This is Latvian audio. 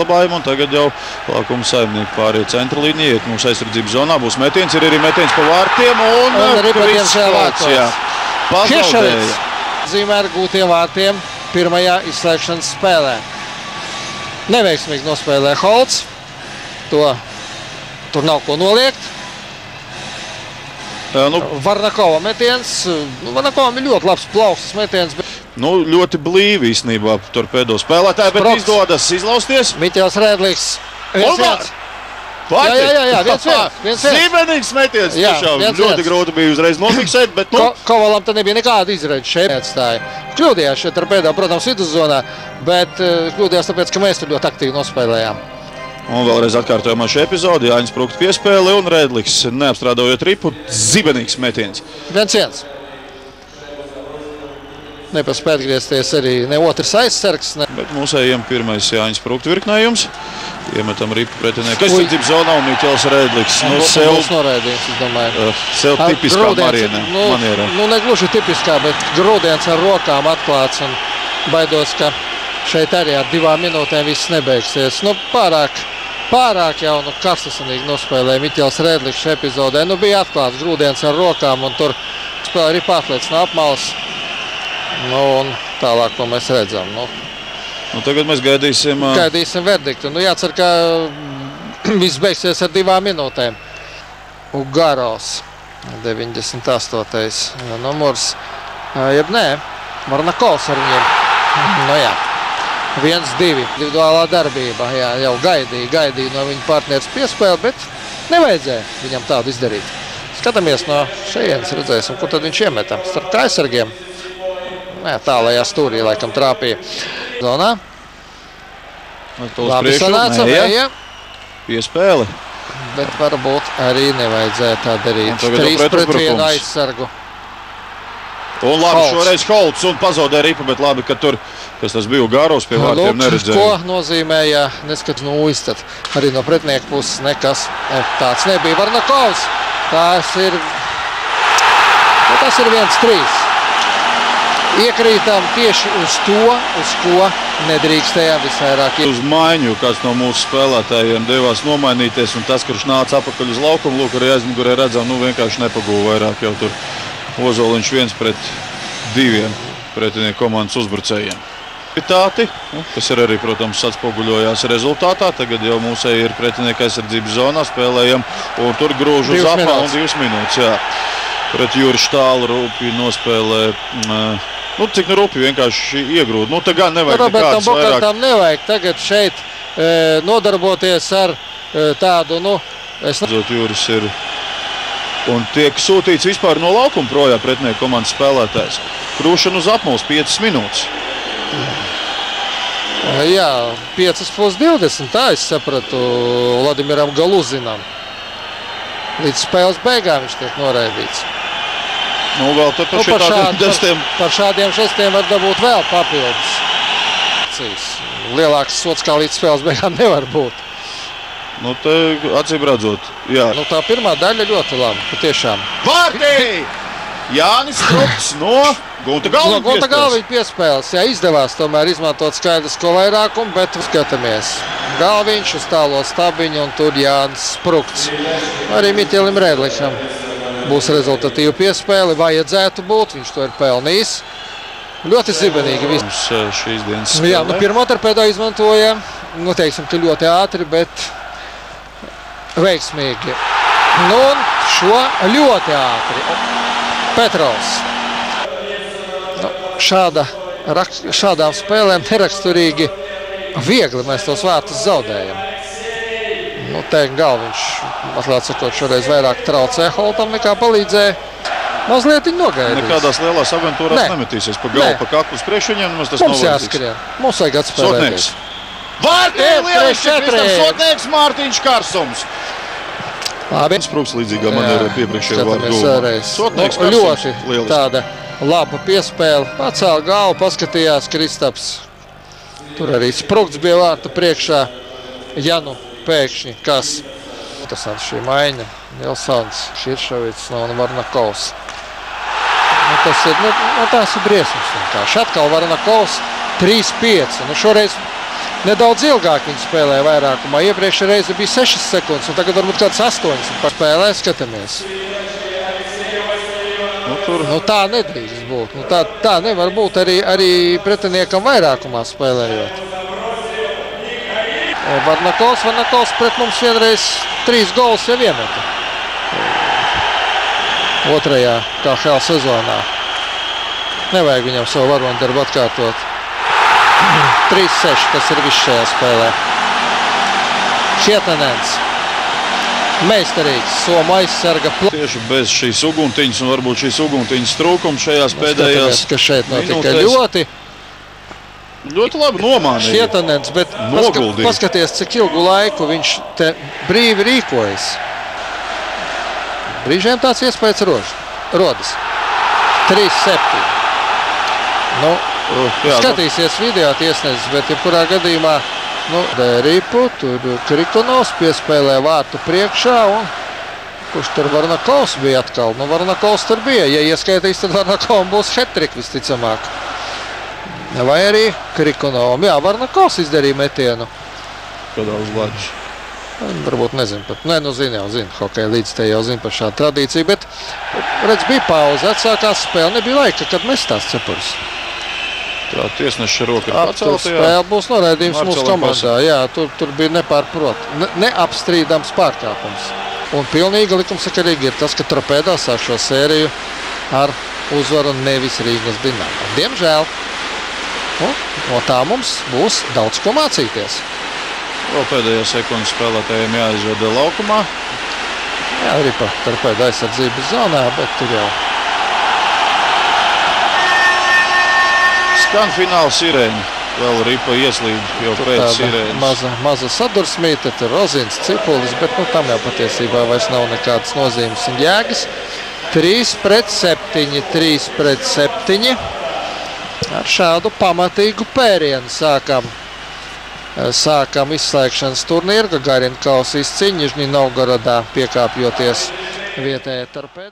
Labājumu, un tagad jau laukuma saimnieki pārējie centra līnija, iet mūsu aizsardzības zonā, būs metiens, ir arī metiens pa vārtiem, un arī pa tiem šajā vārtos. Pazaudēja. Zīmē ar gūtiem vārtiem pirmajā izslēgšanas spēlē. Neveiksmīgi nospēlē Holts, tur nav ko noliegt. Varnakova metiens, Varnakovam ir ļoti labs plaukstas metiens. Ļoti blīvi īstenībā torpedo spēlētāji, bet izdodas izlausties. Miķels Rēdliks. 1-1. Jā, 1-1. Zibenīgs metiens. Tiešām ļoti grūti bija uzreiz nofiksēt, bet Kovalam te nebija nekāda izredze šeit atstāja. Kļūdījās šeit torpedo, protams, viduszonā, bet kļūdījās tāpēc, ka mēs tur ļoti aktīvi nospēlējām. Un vēlreiz atkārtojumā šī epizode. Jāņas Sprukta piespēle un Rēdliks neapstrādājot ripu. Zibenīgs metiens. 1-1. Nepaspēja atgriezties arī ne otrs aizsargs. Bet mūsējiem pirmais Jāņas Sprukta virknējums. Iemetam ripu pretinieku aizsardzības zonā un Miķels Rēdliks. Būs noraidījums, es domāju. Sev tipiskā manierā. Negluži tipiskā, bet grūdiens ar rokām atklāts un baidos, ka šeit arī ar 2 minūtēm viss nebeigsies. Pārāk jau karstasinīgi nospēlēja Miķels Rēdliks šajā epizodē. Bija atklāts grūdiens ar rokām un tur spēlē arī pārliec no apmalas. Un tālāk, ko mēs redzam. Tagad mēs gaidīsim verdiktu. Jācer, ka viss beigsies ar 2 minūtēm. Ugaros, 98. numurs. Jeb nē, Varnakovs ar viņiem. 1-2. Individuālā darbība. Jau gaidīja no viņa partneris piespēli, bet nevajadzēja viņam tādu izdarīt. Skatāmies no šejienes, redzēsim, kur tad viņš iemeta. Starp aizsargiem. Tālajā stūrī laikam trāpīja zonā. Labi sanāca vēja. Piespēle. Bet varbūt arī nevajadzēja tā darīt. 3-1 aizsargu. Un labi šoreiz Holts un pazaudēja ripu, bet labi, ka tur, kas tas bija Ugaros pie vārtiem neredzēja. Ko nozīmēja, neskat tad arī no pretinieka puses nekas tāds nebija. Varnakovs, tas ir 1-3. Iekrītām tieši uz to, uz ko nedrīkstējām visvairāk. Uz maiņu kāds no mūsu spēlētājiem devās nomainīties, un tas, kurš nāca apakaļ uz laukumu, lūk, arī aizmugurē redzam, vienkārši nepagūva vairāk jau tur Ozoliņš 1-2 pretinieku komandas uzbrucējiem. Kas ir arī, protams, atspoguļojās rezultātā. Tagad jau mūsēji ir pretinieku aizsardzības zonā, spēlējam, un tur grūž uz apā un 2 minūtes, jā. Pret Juri Štālu rūpīgi nospēlē. Cik rūpīgi vienkārši iegrūda. Te gan nevajag nekādas vairāk. Robertam Bokartam nevajag tagad šeit nodarboties ar tādu, Juris ir un tiek sūtīts vispār no laukuma projā pretinieku komandas spēlētājs. Krūšana uz apmuls 5 minūtes. Jā, 5+20, tā es sapratu Vladimiram Galuzinam. Līdz spēles beigām viņš tiek noraidīts. Vēl te par šādiem žestiem var dabūt vēl papildus. Lielāks sots kā līdz spēles beigām nevar būt. Te acīm redzot, jā. Tā pirmā daļa ļoti labi, patiešām. Vārtī! Jānis Sprukts no Gunta Galviņa piespēles. Jā, izdevās tomēr izmantot skaidrisko vairākumu, bet skatāmies. Galviņš uz tālo stabiņu un tur Jānis Sprukts. Arī Miķelim Rēdlikam būs rezultatīva piespēle. Vajadzētu būt, viņš to ir pelnījis. Ļoti zibenīgi viss. Šīs dienas spēlē. Jā, pirmo torpedo izmantoja, teiksim, ka ļoti ātri, bet veiksmīgi. Un šo ļoti ātri. Petrovs. Šādām spēlēm neraksturīgi viegli mēs tos vārtus zaudējam. Galviņš, atklāt sakot, šoreiz vairāk traucē Holtam nekā palīdzēja. Mazliet viņi nogaidīs. Nekādās lielās aventūrās nemetīsies pa galvu, pa kaklu uz priekšu viņiem, tas mums jāskrien. Mums vajag atspēlēties. Vārtī, lieliski, Sotnieks, Mārtiņš Karsums. Labi. Sprukts līdzīgā manierē piepriekšējā vārdu domā. Sotnieks, Karsums, lieliski. Tāda laba piespēle. Pacēla galvu, paskatījās Kristaps. Tur arī Sprukts bija vārtu priekšā. Pēkšņi, kas? Interesanti šī maiņa. Nilsons, Širšavits un Varnakovs. Tās ir briesmas. Atkal Varnakovs 3-5. Šoreiz nedaudz ilgāk viņi spēlēja vairākumā. Iepriekšējā reize bija 6 sekundes, un tagad varbūt kāds 8. Par spēlē skatāmies. Nu, tā nedrīkst būt. Nu, tā nevar būt arī pretiniekam vairākumā spēlējot. Varnakovs pret mums vienreiz 3 golus jau iemeta. Otrajā KHL sezonā. Nevajag viņam savu varoņu darbu atkārtot. 3-6, tas ir viss šajā spēlē. Šietanens. Meistarīgs, Somu aizsarga. Tieši bez šīs uguntiņas un varbūt šīs uguntiņas trūkums šajās pēdējās ka šeit notika ļoti labi nomānīja. Šietanens, bet paskaties, cik ilgu laiku viņš te brīvi rīkojas. Brīžiem tāds iespējas rodas. 3-7. Nu, skatīsies video tiesnesis, bet jebkurā gadījumā Ripu, tur Krikonovs piespēlē vārtu priekšā un kurš tur Varnakovs bija atkal? Nu, Varnakovs tur bija. Ja ieskaitīs, tad Varnakovam būs hat-trick visticamāk. Vai arī Krikonovam. Jā, Varnakovs izdarīja metienu. Kādā uz Latvijas? Varbūt nezinu pat. Nē, nu zinu, hokeja līdz te jau zinu par šādu tradīciju, bet redz, bija pauze, atsākās spēle, nebija laika, kad mēs tās cepurs. Tā tiesneša roka ir pacelta. Spēle būs noraidījums mūsu komandā. Jā, tur bija neapstrīdams pārkāpums. Un pilnīgi likumsakarīgi ir tas, ka Torpēdā sāk šo sēriju ar uzvaru nevis Rīgas Dinamo. Diemžēl. No tā mums būs daudz ko mācīties. Vēl pēdējā sekundes spēlētājiem jāizveda laukumā. Jā, arī pa Torpēda aizsardzības zonā, bet tur jau skan fināla sirēņa. Vēl Ripa ieslīd jau pēc sirēņas. Maza sadursmīte, tur Rozins, Cipulis, bet tam jau patiesībā vairs nav nekādas nozīmes un jēgas. 3-7, 3-7. Ar šādu pamatīgu pērienu sākam izslēgšanas turnīru. Gagarina kausa izcīņa Nižņi Novgorodā piekāpjoties vietējai Torpēdai.